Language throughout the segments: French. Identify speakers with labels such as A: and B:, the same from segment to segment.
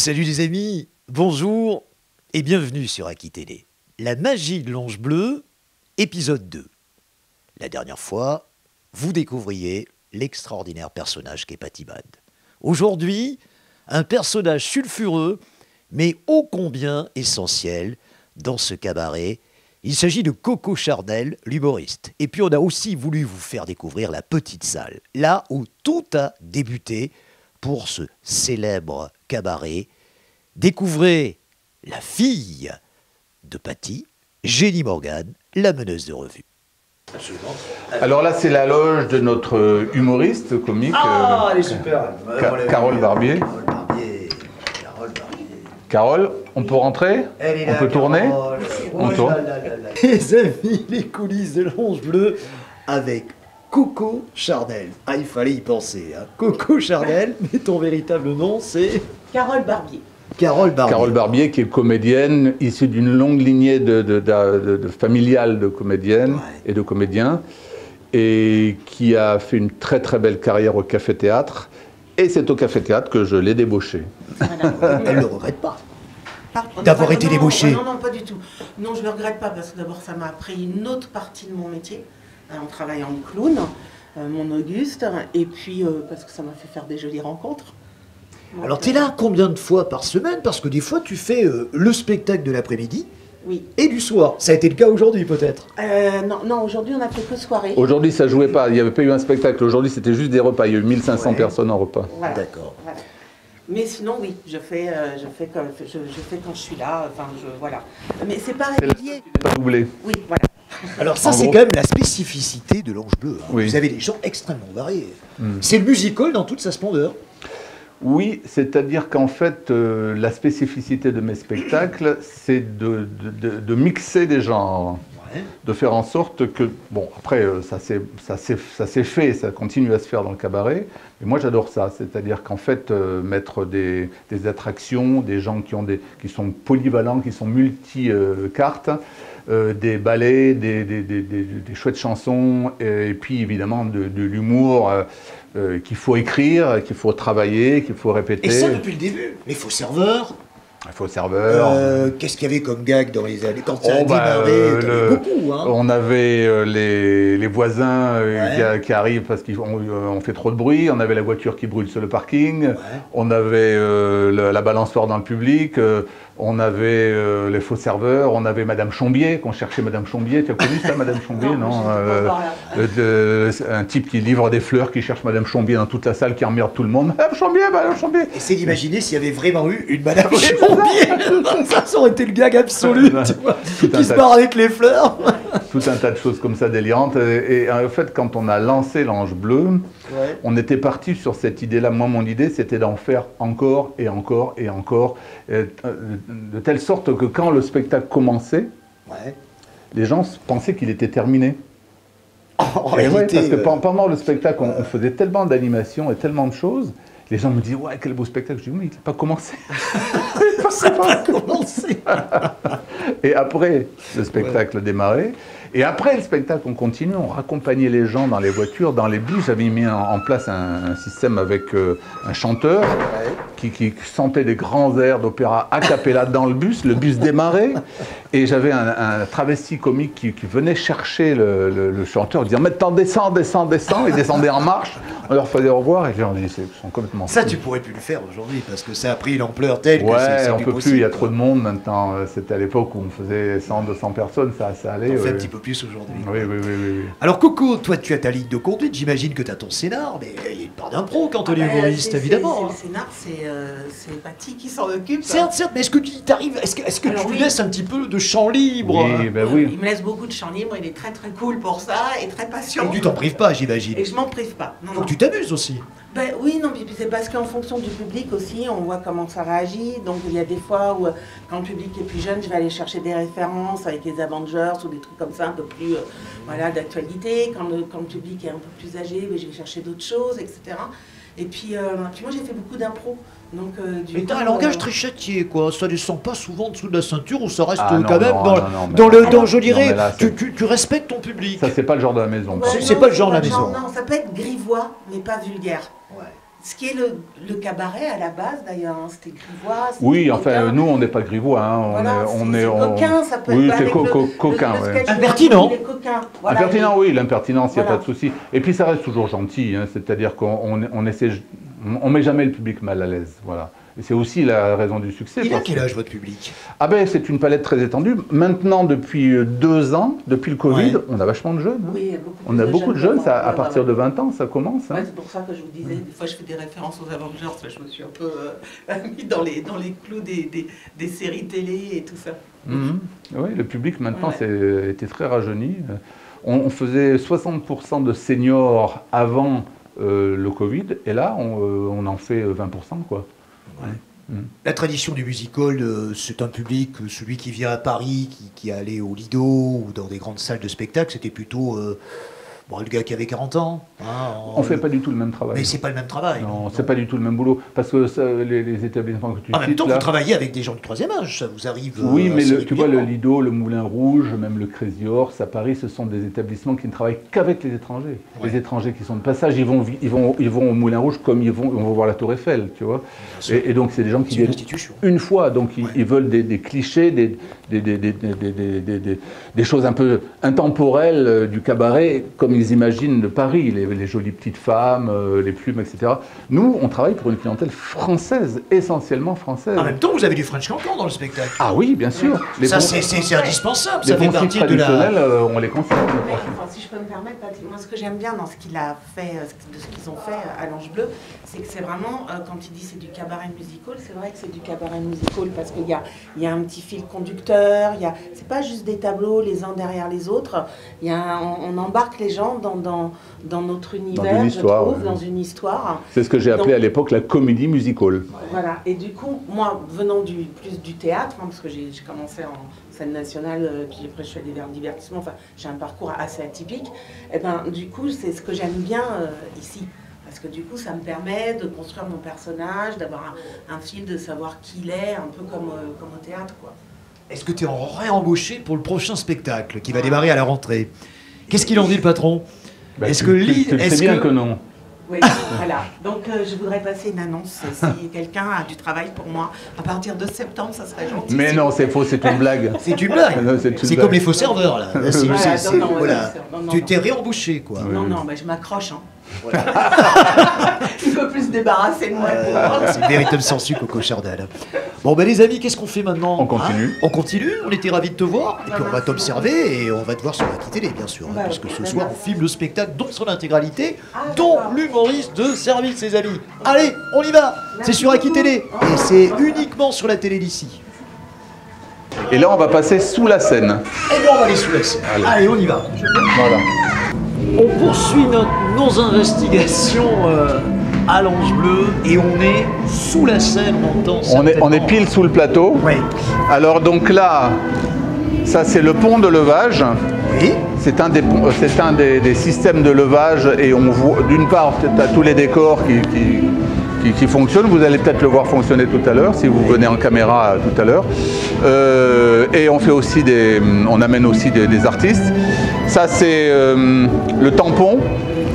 A: Salut les amis, bonjour et bienvenue sur Aki Télé. La magie de l'ange bleu, épisode 2. La dernière fois, vous découvriez l'extraordinaire personnage qu'est Patty Bad. Aujourd'hui, un personnage sulfureux, mais ô combien essentiel dans ce cabaret. Il s'agit de Coco Charnel, l'humoriste. Et puis on a aussi voulu vous faire découvrir la petite salle, là où tout a débuté pour ce célèbre cabaret. Découvrez la fille de Patty, Jenny Morgan, la meneuse de revue.
B: Absolument. Alors là, c'est la loge de notre humoriste comique.
A: Ah, elle est super.
B: Carole Barbier. Carole, on peut rentrer? On peut tourner? On tourne.
A: Les amis, les coulisses de l'ange bleu avec Coco Charnel. Ah, il fallait y penser. Hein. Coco Charnel, mais ton véritable nom, c'est
C: Carole Barbier.
A: Carole Barbier.
B: Carole Barbier, qui est comédienne, issue d'une longue lignée familiale de comédiennes et de comédiens, et qui a fait une très très belle carrière au Café Théâtre. Et c'est au Café Théâtre que je l'ai débauché.
C: Voilà.
A: Elle ne le regrette pas. D'avoir été débauchée.
C: Non, non, pas du tout. Non, je ne le regrette pas parce que d'abord, ça m'a appris une autre partie de mon métier en travaillant en clown, mon Auguste, et puis parce que ça m'a fait faire des jolies rencontres. Donc,
A: Alors, tu es là combien de fois par semaine? Parce que des fois, tu fais le spectacle de l'après-midi
C: oui.
A: et du soir. Ça a été le cas aujourd'hui, peut-être?
C: Non, non, aujourd'hui, on a fait que soirée.
B: Aujourd'hui, ça jouait pas, il n'y avait pas eu un spectacle. Aujourd'hui, c'était juste des repas. Il y a eu 1500 personnes en repas.
C: Voilà.
A: D'accord.
C: Voilà. Mais sinon, oui, je fais quand je suis là, enfin, voilà. Mais c'est pas régulier.
B: Pas doublé.
C: Oui, voilà.
A: Alors ça,
B: En
A: c'est
B: gros.
A: quand même la spécificité de l'ange bleu. Hein.
B: Oui.
A: Vous avez des gens extrêmement variés. C'est le musical dans toute sa splendeur.
B: Oui, c'est-à-dire qu'en fait, la spécificité de mes spectacles, c'est de mixer des genres.
A: Ouais.
B: De faire en sorte que, bon, après, ça s'est fait, ça continue à se faire dans le cabaret, mais moi j'adore ça, c'est-à-dire qu'en fait, mettre des attractions, des gens qui sont polyvalents, qui sont multi-cartes, des ballets, des chouettes chansons, et puis évidemment de l'humour qu'il faut écrire, qu'il faut travailler, qu'il faut répéter.
A: Et ça depuis le début. Les faux serveurs.
B: Il faut serveur.
A: Qu'est-ce qu'il y avait comme gag dans les années quand ça a démarré? T'en avais beaucoup. Hein.
B: On avait les voisins
A: Ouais.
B: qui arrivent parce qu'on fait trop de bruit. On avait la voiture qui brûle sur le parking.
A: Ouais.
B: On avait la balançoire dans le public. On avait les faux serveurs. On avait Madame Chombier, qu'on cherchait Madame Chombier. Tu as connu ça, Madame Chombier? Non. Un type qui livre des fleurs, qui cherche Madame Chombier dans toute la salle, qui emmerde tout le monde. Madame Chombier, Madame Chombier.
A: Et c'est d'imaginer s'il y avait vraiment eu une Madame Chombier. Ça aurait été le gag absolu. Tu vois, qui se barre avec les fleurs.
B: Tout un tas de choses comme ça délirantes. Et en fait, quand on a lancé l'Ange Bleu,
A: Ouais.
B: on était parti sur cette idée-là. Moi, mon idée, c'était d'en faire encore et encore et encore, de telle sorte que quand le spectacle commençait,
A: Ouais.
B: les gens pensaient qu'il était terminé.
A: En
B: Et ouais,
A: réalité,
B: parce que pendant le spectacle, on faisait tellement d'animations et tellement de choses. Les gens me disaient, ouais, quel beau spectacle. Je dis, mais il n'a pas commencé.
A: ça n'a pas commencé.
B: Et après, le spectacle démarrait. Et après le spectacle, on continuait, on raccompagnait les gens dans les voitures, dans les bus. J'avais mis en place un système avec un chanteur qui chantait des grands airs d'opéra a cappella dans le bus démarrait. Et j'avais un travesti comique qui venait chercher le chanteur, disant maintenant descends, descends, descends. Il descendait en marche, on leur faisait au revoir et je leur disais, ils sont complètement
A: Ça,
B: fous.
A: tu pourrais plus le faire aujourd'hui parce que ça a pris une ampleur telle que
B: Ouais,
A: c'est
B: on
A: plus
B: peut
A: possible.
B: plus, il y a trop de monde maintenant. C'était à l'époque où on faisait 100, 200 personnes, ça allait.
A: On fait un
B: ouais.
A: petit peu plus aujourd'hui.
B: Oui, oui, oui, oui, oui.
A: Alors Coco, toi tu as ta ligne de conduite, j'imagine que tu as ton scénar, mais il y a une part d'impro quand on est humoriste, évidemment.
C: Le scénar, c'est Patty qui s'en occupe.
A: Certes, mais est-ce que tu t'arrives, est-ce que
C: Alors
A: tu lui
C: oui.
A: laisses un petit peu de champ libre?
B: Oui, ben oui.
C: Il me laisse beaucoup de champ libre, il est très très cool pour ça et très patient.
A: Et tu t'en prives pas, j'imagine.
C: Et je m'en prive pas. Non,
A: Faut
C: non.
A: que tu t'amuses aussi.
C: Ben oui, non, puis c'est parce qu'en fonction du public aussi, on voit comment ça réagit. Donc il y a des fois où, quand le public est plus jeune, je vais aller chercher des références avec les Avengers ou des trucs comme ça, un peu plus voilà, d'actualité. Quand le public est un peu plus âgé, ben, je vais chercher d'autres choses, etc. Et puis moi j'ai fait beaucoup d'impro. Donc,
A: Mais t'as un langage très châtié, quoi. Ça descend pas souvent en dessous de la ceinture ou ça reste
B: Ah, non,
A: quand même
B: non,
A: dans,
B: non, non, mais
A: dans
B: là-
A: le, dans, je
B: non,
A: dirais,
B: mais là, c'est-
A: tu respectes ton public.
B: Ça, c'est pas le genre de la maison.
C: Ouais,
A: C'est
C: non,
A: pas le genre de la maison.
C: Non, ça peut être grivois, mais pas vulgaire.
A: Ouais.
C: ce qui est le cabaret à la base d'ailleurs, hein, c'était grivois.
B: Oui, enfin, nous, on n'est pas grivois. Hein,
C: voilà,
B: on est
C: coquin, ça peut
B: oui,
C: être.
B: c'est coquin. Ouais.
A: Impertinent.
C: Voilà,
B: Impertinent, oui, l'impertinence, il n'y a
C: voilà.
B: pas de souci. Et puis, ça reste toujours gentil, hein, c'est-à-dire qu'on essaie, on met jamais le public mal à l'aise. Voilà. Et c'est aussi la raison du succès.
A: Il a quel âge votre public?
B: Ah ben, c'est une palette très étendue. Maintenant, depuis 2 ans, depuis le Covid,
A: Ouais.
B: on a vachement de jeunes. Hein.
C: Oui, il y a
B: On a beaucoup de jeunes, ça, à partir de 20 ans, ça commence. Hein.
C: Ouais, c'est pour ça que je vous disais, des fois je fais des références aux Avengers, je me suis un peu mis dans les clous des séries télé et tout ça.
B: Oui, le public maintenant
C: Ouais.
B: était très rajeuni. On faisait 60% de seniors avant le Covid, et là, on en fait 20%, quoi.
A: Ouais. La tradition du musical, c'est un public, celui qui vient à Paris, qui allait au Lido ou dans des grandes salles de spectacle, c'était plutôt bon, le gars qui avait 40 ans. Hein,
B: On ne fait pas du tout le même travail.
A: Mais c'est pas le même travail.
B: Non, c'est pas du tout le même boulot. Parce que ça, les établissements que tu cites...
A: En même temps,
B: là,
A: vous travaillez avec des gens du troisième âge, ça vous arrive.
B: oui, mais
A: assez
B: tu vois, le
A: régulièrement.
B: Lido, le Moulin Rouge, même le Crazy Horse à Paris, ce sont des établissements qui ne travaillent qu'avec les étrangers.
A: Ouais.
B: Les étrangers qui sont de passage, ils vont au Moulin Rouge comme ils vont voir la Tour Eiffel, tu vois. Et donc, c'est des gens qui
A: C'est une
B: viennent
A: institution.
B: une fois, donc
A: Ouais.
B: ils veulent des clichés, des choses un peu intemporelles du cabaret, comme ils imaginent de Paris, les jolies petites femmes, les plumes, etc. Nous, on travaille pour une clientèle française, essentiellement française.
A: En même temps, vous avez du French Cancan dans le spectacle.
B: Ah oui, bien sûr. Les
A: Ça,
B: bons-
A: c'est indispensable.
B: les
A: Ça fait
B: bons titres
A: partie de la.
B: traditionnels, on les conserve.
C: Mais, enfin, si je peux me permettre, Patrick, moi ce que j'aime bien dans ce qu'il a fait, de ce qu'ils ont fait à l'Ange Bleu, c'est que c'est vraiment, quand il dit c'est du cabaret musical, c'est vrai que c'est du cabaret musical parce qu'il y a un petit fil conducteur, c'est pas juste des tableaux les uns derrière les autres, on embarque les gens dans notre univers,
B: une histoire,
C: je trouve,
B: ouais.
C: dans une histoire.
B: C'est ce que j'ai appelé
C: Donc-
B: à l'époque la comédie musicale.
C: Voilà, et du coup, moi, venant plus du théâtre, hein, parce que j'ai commencé en scène nationale, puis après je suis allée vers le divertissement, enfin j'ai un parcours assez atypique, et ben du coup c'est ce que j'aime bien ici, parce que du coup ça me permet de construire mon personnage, d'avoir un fil, de savoir qui il est, un peu comme au théâtre, quoi.
A: Est-ce que tu es réembauché pour le prochain spectacle qui va démarrer à la rentrée? Qu'est-ce qu'il en dit le patron?
B: Bah,
A: Est-ce
B: tu-
A: que
B: tu-
A: Lille-
B: tu le sais
A: est-ce
B: bien
A: que-
B: que non.
C: Oui, voilà. Donc je voudrais passer une annonce. Si quelqu'un a du travail pour moi, à partir de septembre, ça serait gentil.
B: Mais non, c'est faux, c'est une blague.
A: C'est une blague.
B: Non, c'est une
A: C'est
B: blague.
A: comme les faux serveurs là. Là, c'est-
C: Voilà,
A: c'est-
C: non, non, ouais,
A: voilà.
C: bien sûr. Non, non,
A: Tu
C: non.
A: t'es réembauché quoi.
B: Ouais.
C: Non, mais je m'accroche. Hein. Tu peux plus se débarrasser de moi.
A: C'est une véritable sensu Coco Chardal. Bon ben les amis, qu'est-ce qu'on fait maintenant?
B: On continue.
A: On continue, on était ravis de te voir, et puis on va t'observer et on va te voir sur la télé bien sûr, hein,
C: Bah,
A: puisque ce
C: bah,
A: soir
C: bah.
A: on filme le spectacle dans son intégralité,
C: Ah,
A: dont
C: d'accord.
A: l'humoriste de service ses amis. Allez, on y va. C'est sur Aki Télé et c'est uniquement sur la télé d'ici.
B: Et là, on va passer sous la scène.
A: Et bien on va aller sous la scène. Allez, on y va.
B: Voilà.
A: On poursuit nos investigations à l'Ange Bleu et on est sous la scène, on entend
B: On est
A: certainement-
B: pile sous le plateau.
A: Oui.
B: Alors donc là, ça c'est le pont de levage.
A: Oui.
B: C'est un des systèmes de levage et on voit d'une part tu as tous les décors qui fonctionnent. Vous allez peut-être le voir fonctionner tout à l'heure si vous venez en caméra tout à l'heure. Et on fait aussi on amène aussi des artistes. Ça c'est le tampon.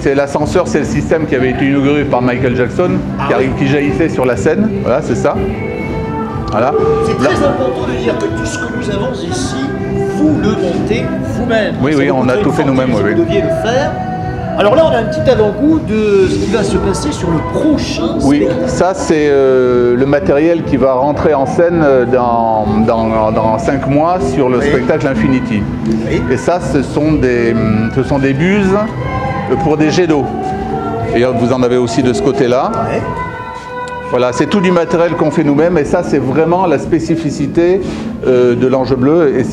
B: C'est l'ascenseur, c'est le système qui avait été inauguré par Michael Jackson, qui jaillissait sur la scène. Voilà, c'est ça. Voilà.
A: C'est
B: Là-
A: très important de dire que tout ce que nous avons ici, vous le montez vous-même.
B: Oui,
A: Ça
B: oui,
A: vous
B: on a
A: coûterait
B: tout
A: une
B: fait nous-mêmes,
A: fortune
B: oui,
A: si
B: oui.
A: vous deviez le faire. Alors là, on a un petit avant-goût de ce qui va se passer sur le prochain
B: Oui,
A: spectacle.
B: ça c'est le matériel qui va rentrer en scène dans 5 mois sur le
A: Oui.
B: spectacle Infinity.
A: Oui.
B: Et ça, ce sont des buses pour des jets d'eau. Et vous en avez aussi de ce côté-là.
A: Ouais.
B: Voilà, c'est tout du matériel qu'on fait nous-mêmes et ça c'est vraiment la spécificité de l'Ange Bleu. Et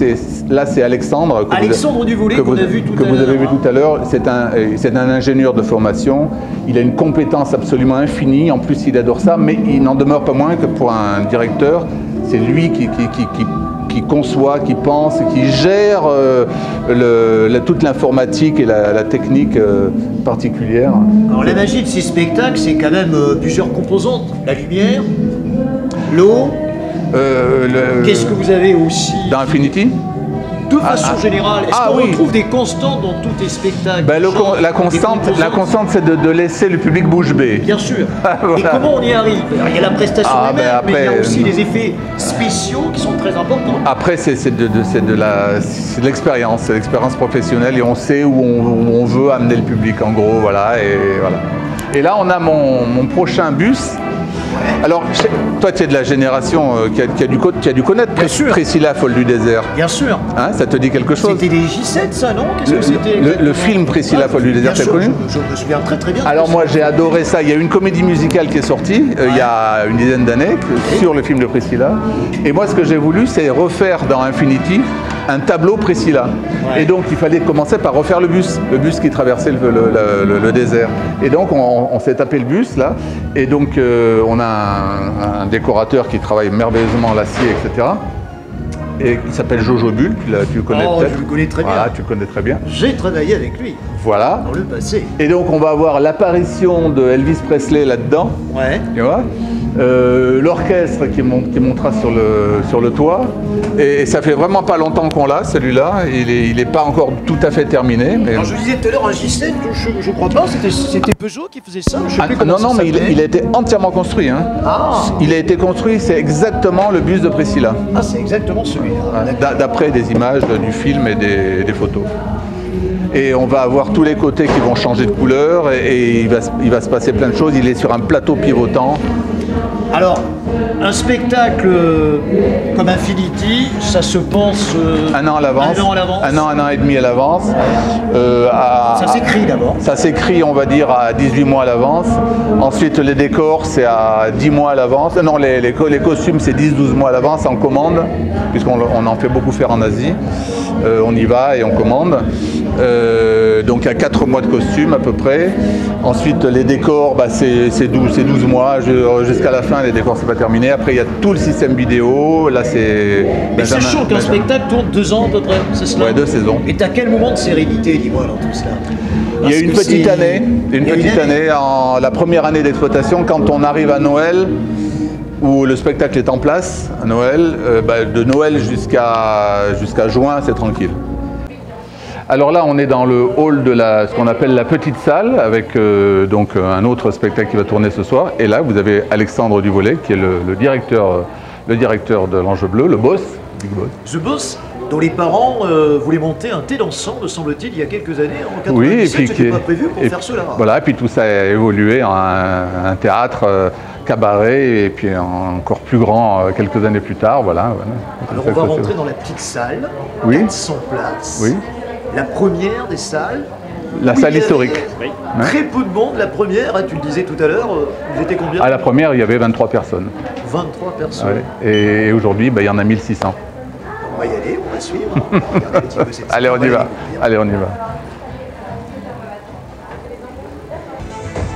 B: là c'est Alexandre.
A: Alexandre Duvoulet, qu'on a vu tout à
B: que vous
A: l'heure,
B: avez vu
A: hein.
B: tout à l'heure. C'est un ingénieur de formation. Il a une compétence absolument infinie. En plus il adore ça, mais il n'en demeure pas moins que pour un directeur, c'est lui qui conçoit, qui pense, qui gère toute l'informatique et la technique particulière.
A: Alors la magie de ces spectacles, c'est quand même plusieurs composantes. La lumière, l'eau. Qu'est-ce que vous avez aussi
B: Dans Infinity,
A: de façon générale, est-ce qu'on retrouve des constantes dans tous tes spectacles?
B: La constante, c'est de laisser le public bouche bée.
A: Bien sûr. Voilà. Et comment on y arrive? Alors, il y a la prestation elle-même, mais il y a aussi les effets spéciaux qui sont très importants.
B: Après, c'est de l'expérience, c'est l'expérience professionnelle et on sait où on veut amener le public en gros, voilà. Et là, on a mon prochain bus. Alors, toi, tu es de la génération qui a dû connaître Priscilla, folle du désert.
A: Bien sûr.
B: Hein, ça te dit quelque chose?
A: C'était les J7, ça, non? Qu'est-ce que c'était?
B: Le film Priscilla, folle du désert, tu as connu?
A: Je me souviens très bien.
B: Alors moi, j'ai adoré ça. Il y a une comédie musicale qui est sortie il y a une dizaine d'années sur le film de Priscilla. Et moi, ce que j'ai voulu, c'est refaire dans Infinity un tableau Priscilla. Et donc, il fallait commencer par refaire le bus qui traversait le désert. Et donc, on s'est tapé le bus, là. Et donc, on a un décorateur qui travaille merveilleusement l'acier, etc. Et il s'appelle Jojo Bull, tu le connais peut-être.
A: Je le connais très bien.
B: Voilà, tu le connais très bien.
A: J'ai travaillé avec lui.
B: Voilà.
A: Dans le passé.
B: Et donc, on va avoir l'apparition de Elvis Presley là-dedans.
A: Ouais.
B: Tu vois, l'orchestre qui montera sur le toit. Et ça fait vraiment pas longtemps qu'on l'a, celui-là. Il est pas encore tout à fait terminé. Mais...
A: Alors, je disais tout à l'heure, un J7, je crois pas, c'était Peugeot qui faisait ça. Je sais plus
B: non, mais il a été entièrement construit. Hein. Il a été construit, c'est exactement le bus de Priscilla.
A: Ah, c'est exactement celui-là.
B: D'après des images du film et des photos. Et on va avoir tous les côtés qui vont changer de couleur et il va se passer plein de choses. Il est sur un plateau pivotant.
A: Alors, un spectacle comme Infinity, ça se pense
B: un an à l'avance. Un an et demi à l'avance.
A: Ça s'écrit d'abord.
B: Ça s'écrit, on va dire, à 18 mois à l'avance. Ensuite, les décors, c'est à 10 mois à l'avance. Non, les costumes, c'est 10-12 mois à l'avance en commande, puisqu'on en fait beaucoup faire en Asie. On y va et on commande. Donc, il y a 4 mois de costume à peu près. Ensuite, les décors, c'est 12 mois. Jusqu'à la fin, les décors, c'est pas terminé. Après, il y a tout le système vidéo. Là, c'est...
A: Mais c'est chaud qu'un spectacle tourne 2 ans à peu près, c'est cela?
B: Ouais, 2 saisons.
A: Et t'as quel moment de sérénité, dis-moi, dans tout cela?
B: Il y a une petite année, la première année d'exploitation, quand on arrive à Noël, où le spectacle est en place, à Noël, de Noël jusqu'à juin, c'est tranquille. Alors là, on est dans le hall de ce qu'on appelle la petite salle, avec donc un autre spectacle qui va tourner ce soir. Et là, vous avez Alexandre Duvolet, qui est le directeur de l'Ange Bleu, le boss, Big Boss.
A: The Boss, dont les parents voulaient monter un thé dansant, me semble-t-il, il y a quelques années, en 97,
B: oui, et puis
A: c'était pas prévu pour faire cela.
B: Voilà, et puis tout ça a évolué en un théâtre, cabaret, et puis encore plus grand quelques années plus tard. Voilà.
A: Alors on va rentrer dans la petite salle, 400 places.
B: Oui.
A: La première des salles.
B: La salle historique.
A: Très peu de monde, la première, tu le disais tout à l'heure, vous étiez combien?
B: À la première, il y avait 23 personnes.
A: 23 personnes.
B: Ouais. Et aujourd'hui, il y en a 1600.
A: On va y aller, on va suivre.
B: Allez, on y va. Allez, on y va.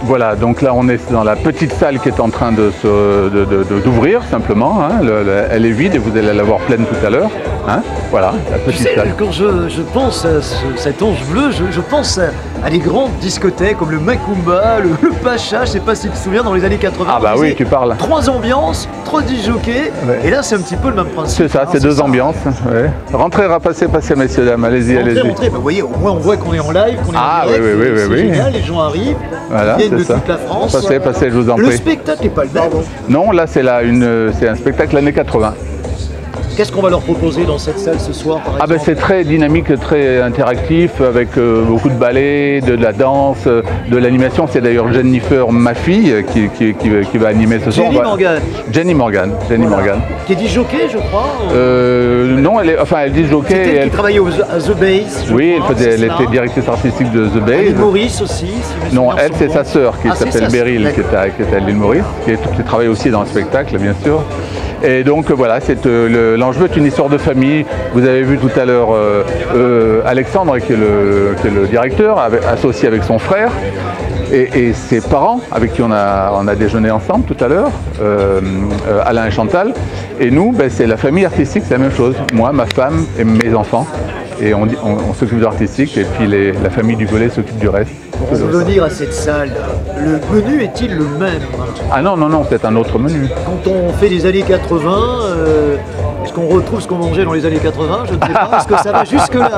B: Voilà, donc là on est dans la petite salle qui est en train d'ouvrir simplement. Hein. Elle est vide et vous allez la voir pleine tout à l'heure. Hein. Voilà, la petite salle.
A: Quand je pense à cet ange bleu, je pense à des grandes discothèques comme le Macumba, le Pacha, je ne sais pas si tu te souviens, dans les années 80.
B: Ah bah oui, tu parles.
A: 3 ambiances, 3 disjockeys, et là c'est un petit peu le même principe.
B: C'est ça, c'est 2 ambiances. Ouais. Rentrez, passez, messieurs, dames, allez-y, allez-y.
A: Rentrez, vous voyez, au moins on voit qu'on est en live, qu'on est en
B: direct,
A: c'est génial, les gens arrivent,
B: voilà,
A: ils viennent de toute la France.
B: Passez, je vous en prie.
A: Le spectacle n'est pas le même.
B: Non, là c'est un spectacle années 80.
A: Qu'est-ce qu'on va leur proposer dans cette salle ce soir, par exemple?
B: C'est très dynamique, très interactif, avec beaucoup de ballet, de la danse, de l'animation. C'est d'ailleurs Jennifer, ma fille, qui va animer ce soir. Jenny Morgan.
A: Qui est disjockey, je crois
B: Non, elle disjockey.
A: C'est elle qui travaillait à The Base.
B: Oui, elle était directrice artistique de The Base.
A: À l'île Maurice aussi. Si
B: non, elle, c'est sa sœur qui s'appelle Beryl, qui est à l'île Maurice, qui travaille aussi dans le spectacle, bien sûr. Et donc voilà, l'Ange Bleu est une histoire de famille. Vous avez vu tout à l'heure Alexandre, qui est le directeur, associé avec son frère, et ses parents, avec qui on a déjeuné ensemble tout à l'heure, Alain et Chantal. Et nous, c'est la famille artistique, c'est la même chose. Moi, ma femme et mes enfants. Et on s'occupe de l'artistique, et puis la famille du volet s'occupe du reste.
A: Pour revenir à cette salle, le menu est-il le même?
B: Ah non, c'est un autre menu.
A: Quand on fait les années 80, Est-ce qu'on retrouve ce qu'on mangeait dans les années 80? Je ne sais pas. Est-ce que ça va jusque-là?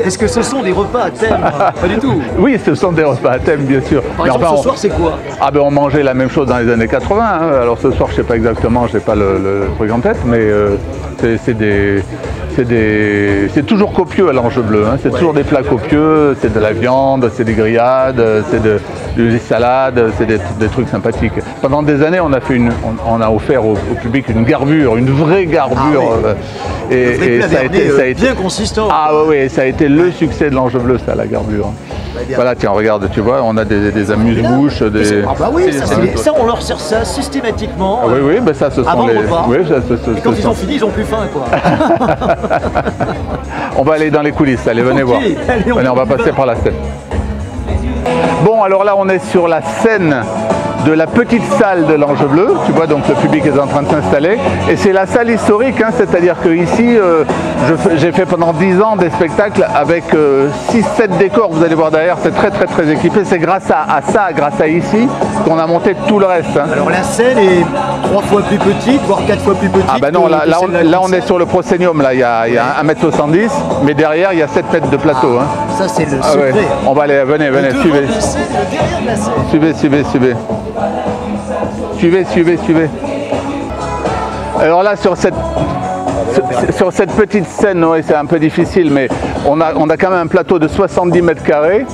A: Est-ce que ce sont des repas à thème? Pas du tout.
B: Oui, ce sont des repas à thème, bien sûr.
A: Par exemple, ce soir, c'est quoi?
B: Ah ben on mangeait la même chose dans les années 80. Hein. Alors ce soir, je sais pas exactement, je n'ai pas le truc en tête, mais c'est toujours copieux à l'Ange Bleu. Hein. C'est toujours des plats copieux, c'est de la viande, c'est des grillades, c'est des salades, c'est des trucs sympathiques. Pendant des années, on a offert au public une garbure, une vraie garbure.
A: Et ça a été bien consistant.
B: Ah oui, ça a été le succès de l'Ange Bleu, ça, la garbure. Voilà, tiens, regarde, tu vois, on a des amuse-bouches.
A: Ah bah oui, ça, on leur sert ça systématiquement.
B: Ah oui, ben ça, ce sont
A: les repas.
B: Oui,
A: et quand ils ont fini, ils ont plus faim, quoi.
B: On va aller dans les coulisses, allez, venez voir. Allez, on va passer par la scène. Bon, alors là, on est sur la scène de la petite salle de l'Ange Bleu, tu vois, donc le public est en train de s'installer, et c'est la salle historique, hein, c'est-à-dire que ici, j'ai fait pendant 10 ans des spectacles avec 6-7 décors, vous allez voir derrière, c'est très très très équipé, c'est grâce à ça, grâce à ici, qu'on a monté tout le reste. Hein.
A: Alors la scène est 3 fois plus petite, voire 4 fois plus petite.
B: Ah ben non, là on est sur le proscenium, là il y a 1,70 m, mais derrière il y a 7 mètres de plateau. Hein.
A: Ça c'est le secret. Ouais.
B: On va aller, venez, suivez. Suivez. Alors là, sur cette petite scène, ouais, c'est un peu difficile, mais on a quand même un plateau de 70 mètres carrés.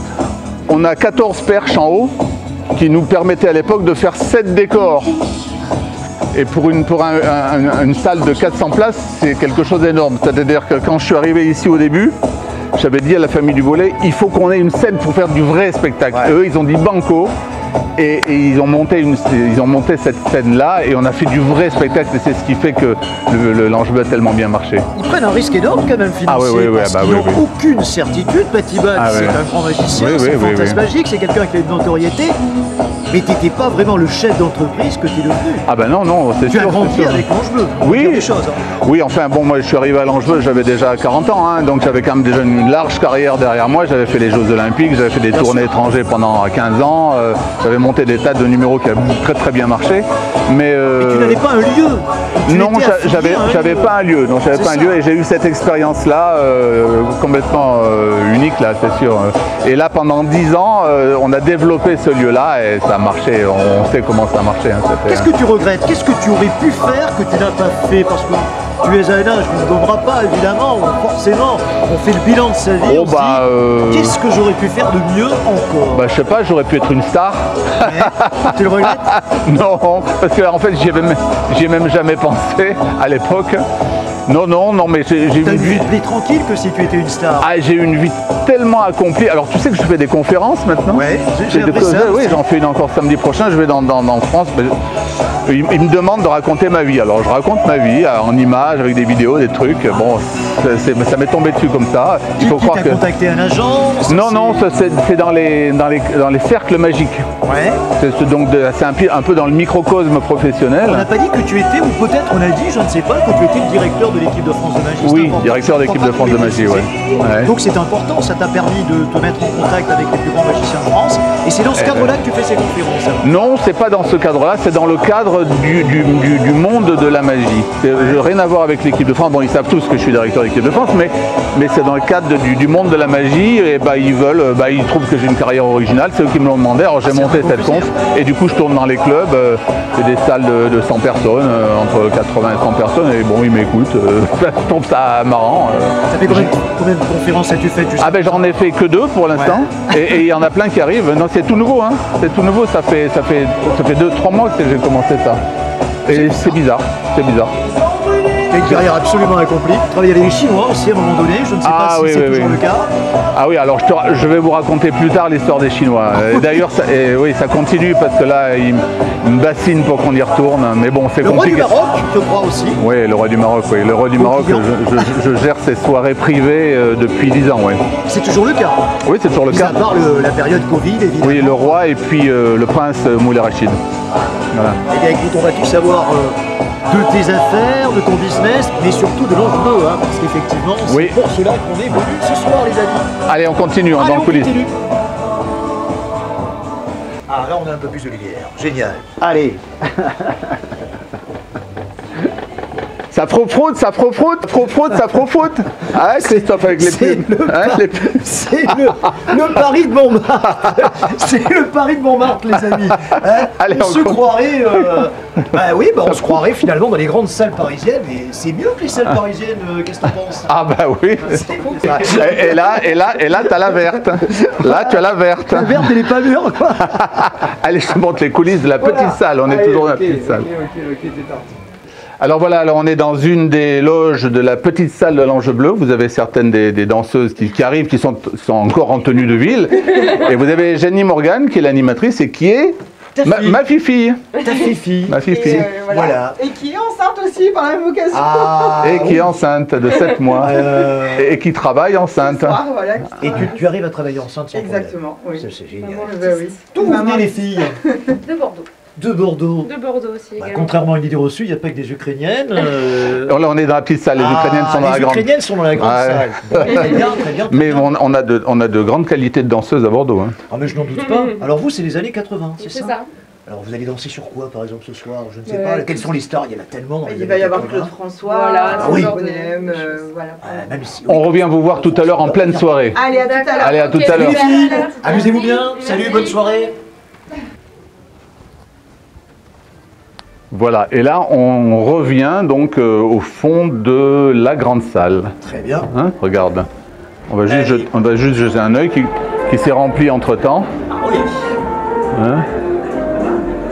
B: On a 14 perches en haut qui nous permettaient à l'époque de faire 7 décors. Et pour une salle de 400 places, c'est quelque chose d'énorme. C'est-à-dire que quand je suis arrivé ici au début, j'avais dit à la famille du volet, il faut qu'on ait une scène pour faire du vrai spectacle. Ouais. Eux, ils ont dit banco. Et ils ont monté cette scène-là et on a fait du vrai spectacle et c'est ce qui fait que l'Ange Bleu a tellement bien marché.
A: Ils prennent un risque énorme quand même financier parce qu'ils n'ont aucune certitude. Patibal, c'est un grand magicien, c'est un fantasmagique, c'est quelqu'un qui a une notoriété. Mais tu n'étais pas vraiment le chef d'entreprise que tu es devenu.
B: Ah ben non, c'est sûr.
A: Tu as grandi avec l'Ange Bleu.
B: Oui,
A: des choses, hein.
B: Oui, enfin bon, moi je suis arrivé à l'Ange Bleu, j'avais déjà 40 ans, hein, donc j'avais quand même déjà une large carrière derrière moi. J'avais fait les Jeux Olympiques, j'avais fait des tournées étrangères pendant 15 ans, j'avais monté des tas de numéros qui avaient très très bien marché. Mais
A: tu n'avais pas un lieu.
B: Non, j'avais pas un lieu. Non, j'avais pas un lieu et j'ai eu cette expérience-là complètement unique là, c'est sûr. Et là, pendant 10 ans, on a développé ce lieu-là et ça a marché. On sait comment ça a marché. Hein,
A: qu'est-ce que tu regrettes? Qu'est-ce que tu aurais pu faire que tu n'as pas fait? Parce que tu es à un âge où on ne gommera pas, évidemment, forcément. On fait le bilan de sa vie.
B: Oh,
A: qu'est-ce que j'aurais pu faire de mieux encore?
B: Je sais pas, j'aurais pu être une star.
A: Tu le regrettes?
B: Non, parce qu'en fait, j'y ai même jamais pensé à l'époque. Non, mais j'ai
A: eu une vie tranquille que si tu étais une star.
B: Ah, j'ai eu une vie tellement accomplie. Alors, tu sais que je fais des conférences maintenant.
A: Ouais,
B: oui, j'en fais une encore samedi prochain. Je vais dans France. Ils me demandent de raconter ma vie. Alors, je raconte ma vie en images, avec des vidéos, des trucs. Bon, ça m'est tombé dessus comme ça.
A: Il faut croire que. Contacté un agent?
B: Non, c'est dans les cercles magiques.
A: Ouais.
B: C'est un peu dans le microcosme professionnel.
A: On n'a pas dit que tu étais, ou peut-être on a dit, je ne sais pas, que tu étais le directeur de l'équipe de France de magie.
B: Oui, directeur de l'équipe de France de magie, oui. Ouais.
A: Donc c'est important, ça t'a permis de te mettre en contact avec les plus grands magiciens de France. Et c'est dans ce cadre-là que tu fais ces conférences?
B: Non, c'est pas dans ce cadre-là, c'est dans le cadre du monde de la magie. Rien à voir avec l'équipe de France. Bon, ils savent tous que je suis directeur de l'équipe de France, mais c'est dans le cadre du monde de la magie. Et ils trouvent que j'ai une carrière originale. C'est eux qui me l'ont demandé. Alors j'ai monté cette conf et du coup je tourne dans les clubs. C'est des salles de 100 personnes, entre 80 et 100 personnes. Et bon, ils m'écoutent. Je trouve ça marrant.
A: Ça fait combien de conférences as-tu fait?
B: J'en ai fait que 2 pour l'instant. Ouais. Et il y en a plein qui arrivent. Non, c'est tout nouveau, hein. C'est tout nouveau. Ça fait 2-3 mois que j'ai commencé ça. Et c'est bizarre.
A: Tu as une carrière absolument accomplie. Tu travailles avec les Chinois aussi à un moment donné. Je ne sais pas si c'est toujours le cas.
B: Ah oui, alors je vais vous raconter plus tard l'histoire des Chinois. D'ailleurs, ça continue parce que là, ils me bassinent pour qu'on y retourne. Mais bon, c'est compliqué.
A: Le roi du Maroc, je crois aussi.
B: Oui, le roi du Maroc, oui. Le roi du Maroc, je gère ses soirées privées depuis 10 ans, oui.
A: C'est toujours le cas?
B: Oui, c'est toujours le cas.
A: À part la période Covid, évidemment.
B: Oui, le roi et puis le prince Moulay Rachid.
A: Voilà. Eh bien, écoute, on va tout savoir de tes affaires, de ton business, mais surtout de l'Ange Bleu, hein, parce qu'effectivement, c'est pour cela qu'on est venu ce soir, les amis.
B: Allez, on continue, dans le coulisses.
A: Ah, là, on a un peu plus de lumière. Génial. Allez.
B: Ça fraude, ça fraude. Ah, Christophe avec les
A: C'est
B: plumes.
A: le,
B: Hein,
A: par-
B: les plumes.
A: c'est le Paris de Montmartre. C'est le Paris de Montmartre, les amis. Hein,
B: Allez,
A: on se
B: encore.
A: croirait, on se croirait finalement dans les grandes salles parisiennes, mais c'est mieux que les salles parisiennes. Qu'est-ce que t'en penses?
B: Ah bah oui.
A: C'est fou, ça.
B: Et là, t'as la verte. Là, tu as la verte.
A: La verte, elle est pas mûre, quoi.
B: Allez, je te montre les coulisses de la petite salle. On est toujours dans la petite salle. Alors voilà, on est dans une des loges de la petite salle de l'Ange Bleu. Vous avez certaines des danseuses qui arrivent, qui sont encore en tenue de ville. Et vous avez Jenny Morgan, qui est l'animatrice et qui est ma fille.
A: Ta fifi.
B: Ma fille.
A: Voilà.
D: Et qui est enceinte aussi par la même occasion.
A: Ah,
B: Et qui est enceinte de 7 mois. Et qui travaille enceinte.
D: Ah, voilà,
A: Et tu arrives à travailler enceinte sans problème.
D: exactement, oui.
A: Ça, c'est génial.
D: Oui.
A: D'où vous venez, les filles?
E: De Bordeaux.
A: De Bordeaux.
E: De Bordeaux aussi également.
A: Contrairement à une idée reçue, il n'y a pas que des Ukrainiennes.
B: Alors là, on est dans la petite salle. Les Ukrainiennes sont dans la grande.
A: Les Ukrainiennes sont dans la grande
B: Ouais.
A: salle. Bon, très bien, très bien.
B: Mais on a de grandes qualités de danseuses à Bordeaux. Hein.
A: Ah, mais je n'en doute pas. Alors vous, c'est les années 80, c'est
E: C'est
A: ça?
E: ça.
A: Alors vous allez danser sur quoi, par exemple, ce soir? Je ne sais pas. Quelles sont les stars? Il y en a tellement dans les
D: Il
A: années
D: va y avoir
A: 80.
D: Claude François,
E: Voilà,
A: Ah oui.
D: Bonhomme, voilà.
A: Même si,
B: On revient vous voir tout à l'heure en pleine soirée.
D: Allez, à tout à l'heure.
B: Allez, à tout
E: Ok,
B: à l'heure.
E: super.
A: Amusez-vous bien.
E: Merci.
A: Salut, bonne soirée.
B: Voilà, et là on revient donc au fond de la grande salle.
A: Très bien.
B: Hein, regarde, on va juste jeter un œil qui s'est rempli entre temps.
A: Ah oui.
B: Hein.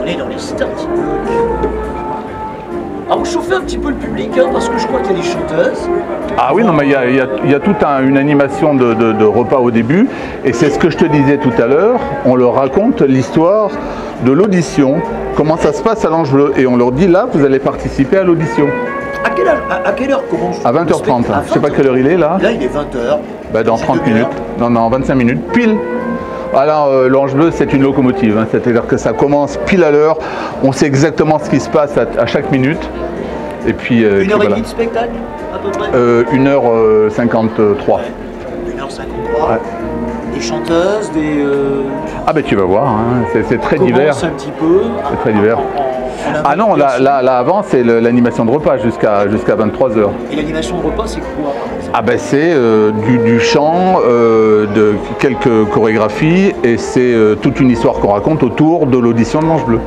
A: On est dans les stars. Alors chauffez un petit peu le public, hein, parce que je crois qu'il y a des chanteuses.
B: Ah oui, non, mais il y a toute une animation de repas au début, et c'est ce que je te disais tout à l'heure, on leur raconte l'histoire de l'audition, comment ça se passe à l'Ange Bleu, et on leur dit là, vous allez participer à l'audition.
A: À quelle heure commence?
B: À 20h30, je sais pas quelle heure il est là.
A: Là, il est 20h.
B: Bah, dans 30 minutes. Non, 25 minutes, pile. Alors, l'Ange Bleu, c'est une locomotive, hein, c'est-à-dire que ça commence pile à l'heure, on sait exactement ce qui se passe à chaque minute. Et puis,
A: Une heure et
B: voilà.
A: demie de spectacle, à peu près?
B: 1h53.
A: 1h53.
B: Ouais.
A: Des chanteuses, des...
B: Ah ben tu vas voir, hein, c'est très
A: commence
B: divers.
A: un petit peu.
B: C'est très divers. Ah non, là avant, c'est l'animation de repas jusqu'à 23h.
A: Et l'animation de repas, c'est quoi, par exemple?
B: Ah ben c'est du chant, de quelques chorégraphies, et c'est toute une histoire qu'on raconte autour de l'audition de l'Ange Bleu.